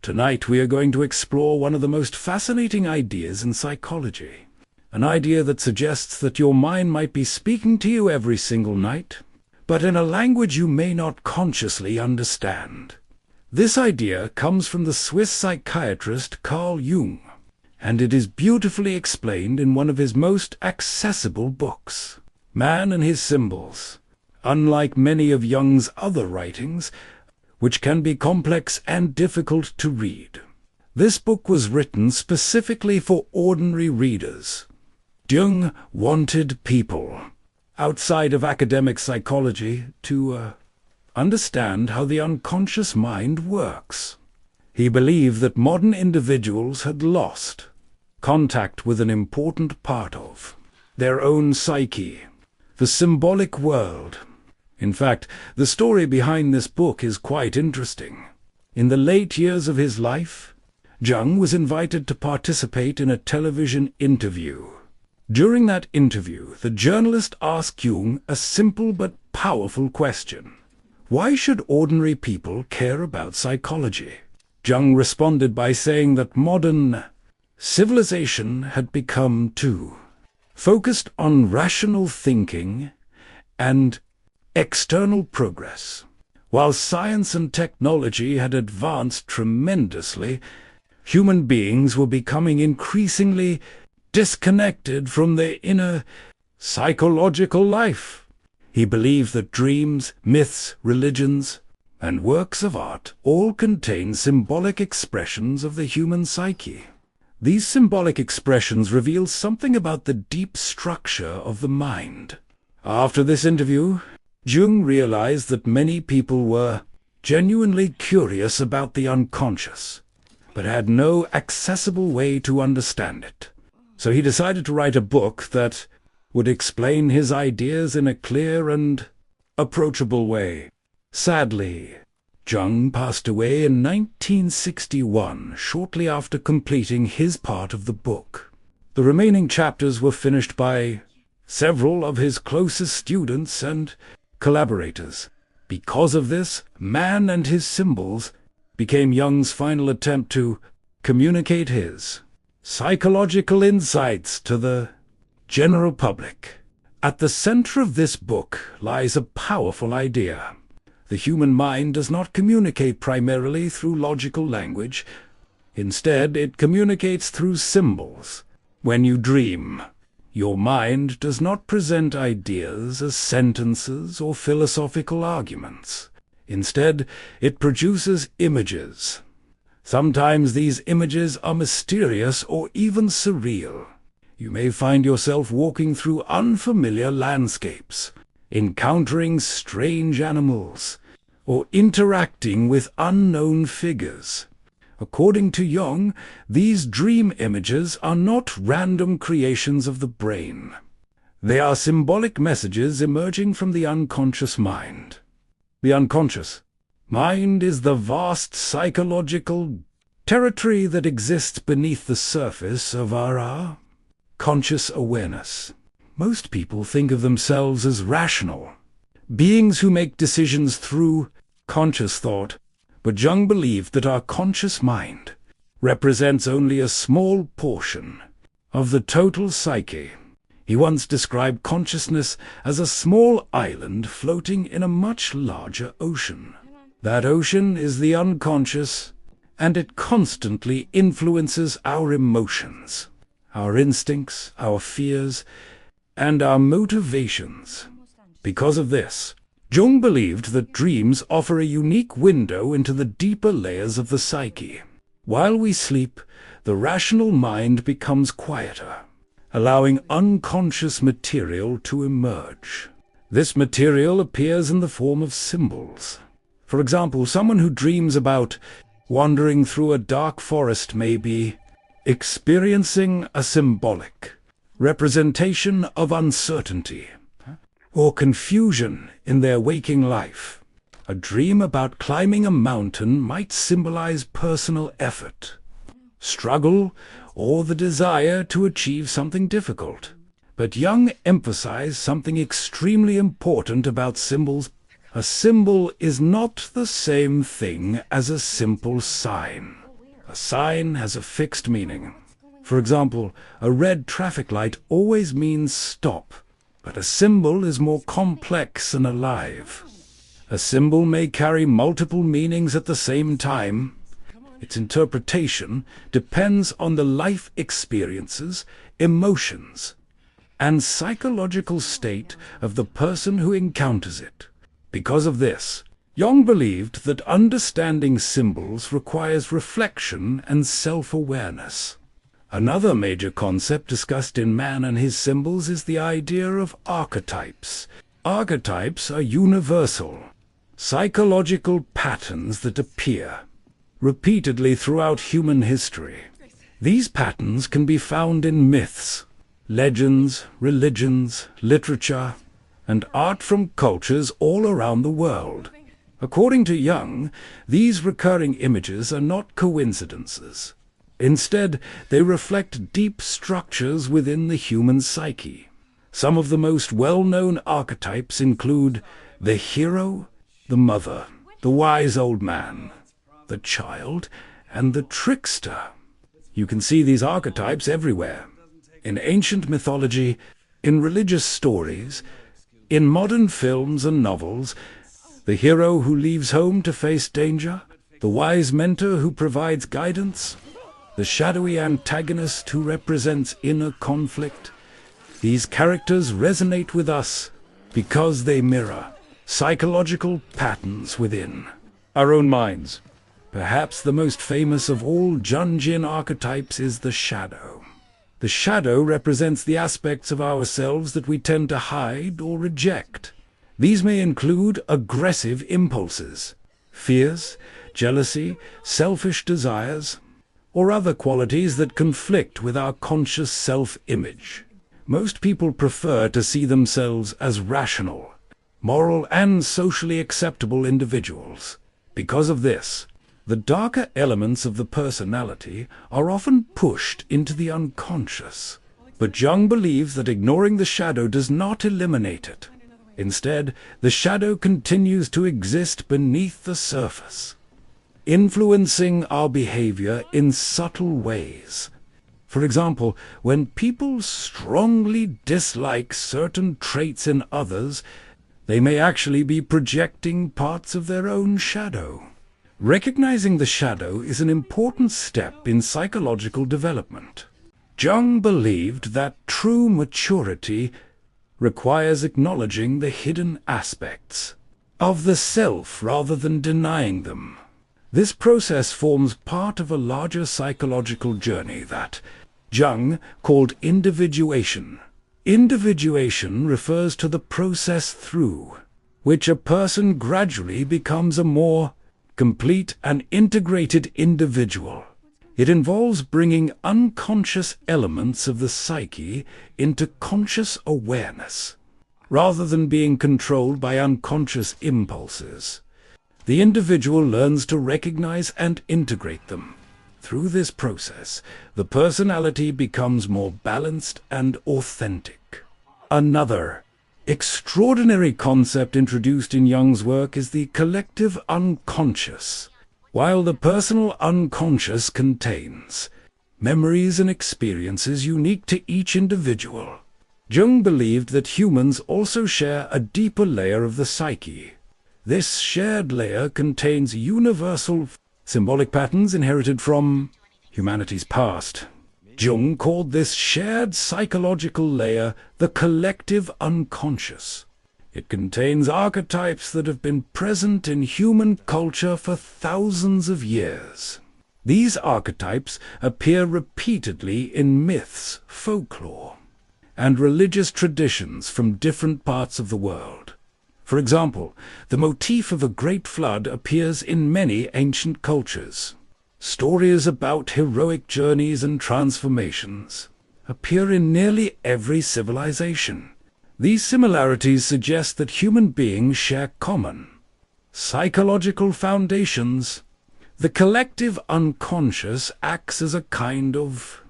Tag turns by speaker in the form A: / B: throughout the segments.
A: Tonight we are going to explore one of the most fascinating ideas in psychology. An idea that suggests that your mind might be speaking to you every single night, but in a language you may not consciously understand. This idea comes from the Swiss psychiatrist Carl Jung, and it is beautifully explained in one of his most accessible books, Man and His Symbols. Unlike many of Jung's other writings, which can be complex and difficult to read, this book was written specifically for ordinary readers. Jung wanted people outside of academic psychology to understand how the unconscious mind works. He believed that modern individuals had lost contact with an important part of their own psyche, the symbolic world. In fact, the story behind this book is quite interesting. In the late years of his life, Jung was invited to participate in a television interview. During that interview, the journalist asked Jung a simple but powerful question. Why should ordinary people care about psychology? Jung responded by saying that modern civilization had become too focused on rational thinking and external progress. While science and technology had advanced tremendously, human beings were becoming increasingly disconnected from their inner psychological life. He believed that dreams, myths, religions, and works of art all contain symbolic expressions of the human psyche. These symbolic expressions reveal something about the deep structure of the mind. After this interview, Jung realized that many people were genuinely curious about the unconscious, but had no accessible way to understand it. So he decided to write a book that would explain his ideas in a clear and approachable way. Sadly, Jung passed away in 1961, shortly after completing his part of the book. The remaining chapters were finished by several of his closest students and collaborators. Because of this, Man and His Symbols became Jung's final attempt to communicate his psychological insights to the general public. At the center of this book lies a powerful idea. The human mind does not communicate primarily through logical language. Instead, it communicates through symbols. When you dream, your mind does not present ideas as sentences or philosophical arguments. Instead, it produces images. Sometimes these images are mysterious or even surreal. You may find yourself walking through unfamiliar landscapes, encountering strange animals, or interacting with unknown figures. According to Jung, these dream images are not random creations of the brain. They are symbolic messages emerging from the unconscious mind. The unconscious mind is the vast psychological territory that exists beneath the surface of our conscious awareness. Most people think of themselves as rational beings who make decisions through conscious thought, but Jung believed that our conscious mind represents only a small portion of the total psyche. He once described consciousness as a small island floating in a much larger ocean. That ocean is the unconscious, and it constantly influences our emotions, our instincts, our fears, and our motivations. Because of this, Jung believed that dreams offer a unique window into the deeper layers of the psyche. While we sleep, the rational mind becomes quieter, allowing unconscious material to emerge. This material appears in the form of symbols. For example, someone who dreams about wandering through a dark forest may be experiencing a symbolic representation of uncertainty or confusion in their waking life. A dream about climbing a mountain might symbolize personal effort, struggle, or the desire to achieve something difficult. But Jung emphasized something extremely important about symbols. A symbol is not the same thing as a simple sign. A sign has a fixed meaning. For example, a red traffic light always means stop, but a symbol is more complex and alive. A symbol may carry multiple meanings at the same time. Its interpretation depends on the life experiences, emotions, and psychological state of the person who encounters it. Because of this, Jung believed that understanding symbols requires reflection and self-awareness. Another major concept discussed in Man and His Symbols is the idea of archetypes. Archetypes are universal, psychological patterns that appear repeatedly throughout human history. These patterns can be found in myths, legends, religions, literature, and art from cultures all around the world. According to Jung, these recurring images are not coincidences. Instead, they reflect deep structures within the human psyche. Some of the most well-known archetypes include the hero, the mother, the wise old man, the child, and the trickster. You can see these archetypes everywhere. In ancient mythology, in religious stories, in modern films and novels, the hero who leaves home to face danger, the wise mentor who provides guidance, the shadowy antagonist who represents inner conflict. These characters resonate with us because they mirror psychological patterns within our own minds. Perhaps the most famous of all Jungian archetypes is the shadow. The shadow represents the aspects of ourselves that we tend to hide or reject. These may include aggressive impulses, fears, jealousy, selfish desires, or other qualities that conflict with our conscious self-image. Most people prefer to see themselves as rational, moral, and socially acceptable individuals. Because of this, the darker elements of the personality are often pushed into the unconscious. But Jung believes that ignoring the shadow does not eliminate it. Instead, the shadow continues to exist beneath the surface, influencing our behavior in subtle ways. For example, when people strongly dislike certain traits in others, they may actually be projecting parts of their own shadow. Recognizing the shadow is an important step in psychological development. Jung believed that true maturity requires acknowledging the hidden aspects of the self rather than denying them. This process forms part of a larger psychological journey that Jung called individuation. Individuation refers to the process through which a person gradually becomes a more complete and integrated individual. It involves bringing unconscious elements of the psyche into conscious awareness, rather than being controlled by unconscious impulses. The individual learns to recognize and integrate them. Through this process, the personality becomes more balanced and authentic. Another extraordinary concept introduced in Jung's work is the collective unconscious. While the personal unconscious contains memories and experiences unique to each individual, Jung believed that humans also share a deeper layer of the psyche. This shared layer contains universal symbolic patterns inherited from humanity's past. Jung called this shared psychological layer the collective unconscious. It contains archetypes that have been present in human culture for thousands of years. These archetypes appear repeatedly in myths, folklore, and religious traditions from different parts of the world. For example, the motif of a great flood appears in many ancient cultures. Stories about heroic journeys and transformations appear in nearly every civilization. These similarities suggest that human beings share common psychological foundations. The collective unconscious acts as a kind of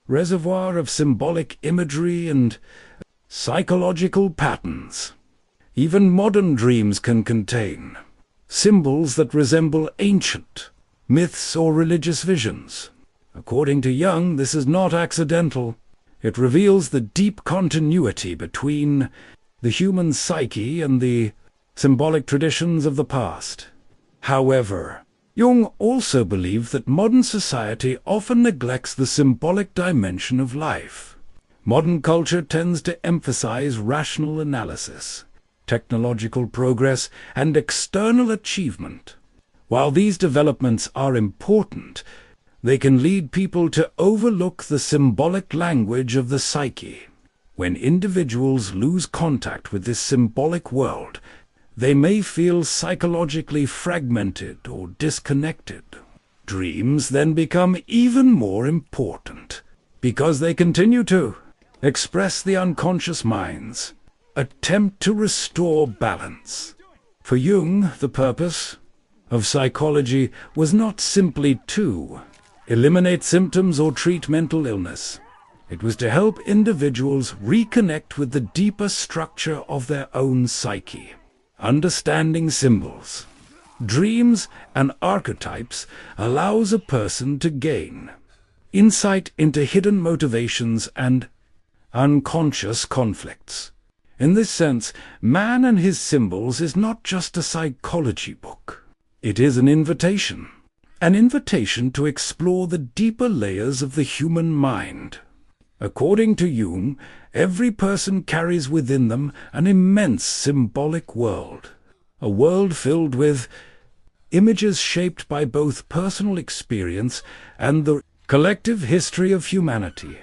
A: reservoir of symbolic imagery and psychological patterns. Even modern dreams can contain symbols that resemble ancient myths, or religious visions. According to Jung, this is not accidental. It reveals the deep continuity between the human psyche and the symbolic traditions of the past. However, Jung also believed that modern society often neglects the symbolic dimension of life. Modern culture tends to emphasize rational analysis, technological progress, and external achievement. While these developments are important, they can lead people to overlook the symbolic language of the psyche. When individuals lose contact with this symbolic world, they may feel psychologically fragmented or disconnected. Dreams then become even more important because they continue to express the unconscious mind's attempt to restore balance. For Jung, the purpose of psychology was not simply to eliminate symptoms or treat mental illness. It was to help individuals reconnect with the deeper structure of their own psyche. Understanding symbols, dreams, and archetypes allows a person to gain insight into hidden motivations and unconscious conflicts. In this sense, Man and His Symbols is not just a psychology book. It is an invitation to explore the deeper layers of the human mind. According to Jung, every person carries within them an immense symbolic world, a world filled with images shaped by both personal experience and the collective history of humanity.